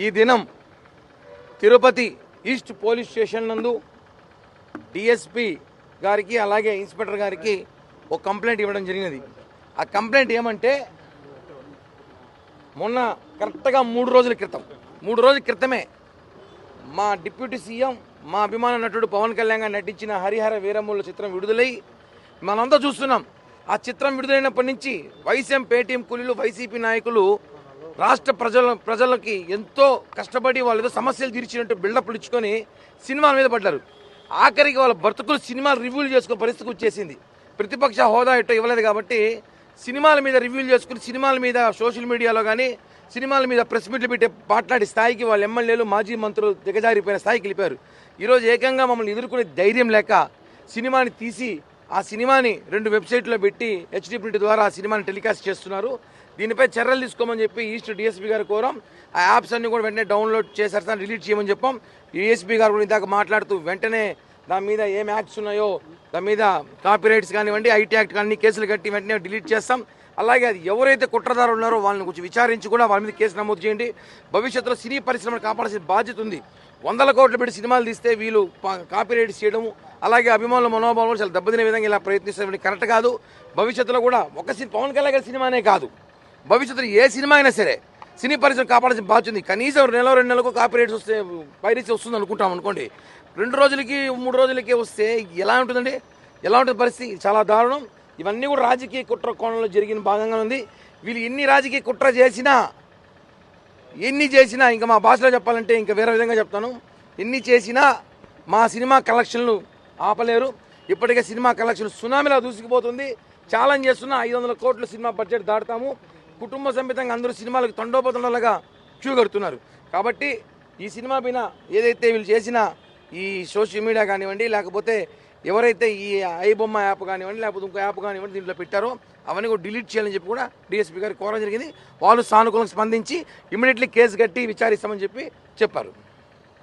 ఈ దినం Tirupati east police station నందు డిఎస్పి గారికి అలాగే ఇన్స్పెక్టర్ గారికి ఒక కంప్లైంట్ ఇవ్వడం జరిగినది. ఆ కంప్లైంట్ ఏమంటే మొన్న కరెక్ట్గా 3 రోజుల క్రితమే మా డిప్యూటీ సీఎం మా అభిమాన నటుడు పవన్ కళ్యాణ్ గారు నటించిన హరిహర వీరముల చిత్రం విడుదలై మనంతా చూస్తున్నాం. ఆ చిత్రం విడుదలైనప్పటి నుంచి వైసీఎం పేటీఎం కూలీలు వైసీపీ నాయకులు రాష్ట్ర ప్రజలకి ఎంతో కష్టపడి వాళ్ళు ఏదో సమస్యలు తీర్చినట్టు బిల్డప్లు ఇచ్చుకొని సినిమాల మీద పడ్డారు. ఆఖరికి వాళ్ళ బ్రతుకులు సినిమాలు రివ్యూలు చేసుకునే పరిస్థితికి వచ్చేసింది. ప్రతిపక్ష హోదా ఇట్టో ఇవ్వలేదు కాబట్టి సినిమాల మీద రివ్యూలు చేసుకుని సినిమాల మీద సోషల్ మీడియాలో కానీ సినిమాల మీద ప్రెస్ మీట్లు పెట్టి మాట్లాడే స్థాయికి వాళ్ళ ఎమ్మెల్యేలు మాజీ మంత్రులు దిగజారిపోయిన స్థాయికి వెళ్ళిపోయారు. ఈరోజు ఏకంగా మమ్మల్ని ఎదుర్కొనే ధైర్యం లేక సినిమాని తీసి ఆ సినిమాని 2 వెబ్సైట్లో పెట్టి హెచ్డి ప్రింట్ ద్వారా ఆ సినిమాని టెలికాస్ట్ చేస్తున్నారు. దీనిపై చర్యలు తీసుకోమని చెప్పి ఈస్ట్ డిఎస్పీ గారు కోరాం. ఆ యాప్స్ అన్ని కూడా వెంటనే డౌన్లోడ్ చేసేస్తాను, డిలీట్ చేయమని చెప్పాం. డిఎస్పీ గారు కూడా ఇందాక మాట్లాడుతూ వెంటనే దాని మీద ఏం యాక్ట్స్ ఉన్నాయో దాని మీద కాపీరైట్స్ కానివ్వండి, ఐటీ యాక్ట్ కానీ కేసులు కట్టి వెంటనే డిలీట్ చేస్తాం. అలాగే అది ఎవరైతే కుట్రదారులు ఉన్నారో వాళ్ళని కొంచెం విచారించి కూడా వాళ్ళ మీద కేసు నమోదు చేయండి. భవిష్యత్తులో సినీ పరిశ్రమను కాపాడాల్సిన బాధ్యత ఉంది. 100 కోట్లు పెట్టి సినిమాలు తీస్తే వీళ్ళు కాపీరైట్స్ చేయడము అలాగే అభిమానుల మనోభావాలు చాలా దెబ్బతినే విధంగా ఇలా ప్రయత్నిస్తే కరెక్ట్ కాదు. భవిష్యత్తులో కూడా పవన్ కళ్యాణ్ గారి సినిమానే కాదు, భవిష్యత్తులో ఏ సినిమా అయినా సరే సినీ పరిశ్రమ కాపాడాల్సిన బాధ్యత ఉంది. కనీసం 2 నెలలకు కాపీరైట్స్ వస్తే పైరసీ వస్తుంది అనుకుంటాం అనుకోండి, 2 రోజులకి 3 రోజులకి వస్తే ఎలా ఉంటుందండి? ఎలా ఉంటుంది పరిస్థితి? చాలా దారుణం. ఇవన్నీ కూడా రాజకీయ కుట్ర కోణంలో జరిగిన భాగంగా ఉంది. వీళ్ళు ఎన్ని రాజకీయ కుట్ర చేసినా ఇంకా మా భాషలో చెప్పాలంటే ఇంకా వేరే విధంగా చెప్తాను, ఎన్ని చేసినా మా సినిమా కలెక్షన్లు ఆపలేరు. ఇప్పటికే సినిమా కలెక్షన్ సునామీలా దూసుకుపోతుంది. ఛాలెంజ్ చేస్తున్నా 500 కోట్ల సినిమా బడ్జెట్ దాటుతాము. కుటుంబ సమేతంగా అందరూ సినిమాలకు తండోపతండాలుగా క్యూ కడుతున్నారు. కాబట్టి ఈ సినిమా పైన ఏదైతే వీళ్ళు చేసిన ఈ సోషల్ మీడియా కానివ్వండి, లేకపోతే ఎవరైతే ఈ ఐబొమ్మ యాప్ కానివ్వండి, లేకపోతే ఇంకో యాప్ కానివ్వండి దీంట్లో పెట్టారో అవన్నీ కూడా డిలీట్ చేయాలని చెప్పి కూడా డిఎస్పీ గారికి కోరడం జరిగింది. వాళ్ళు సానుకూలంగా స్పందించి ఇమీడియట్లీ కేసు కట్టి విచారిస్తామని చెప్పారు.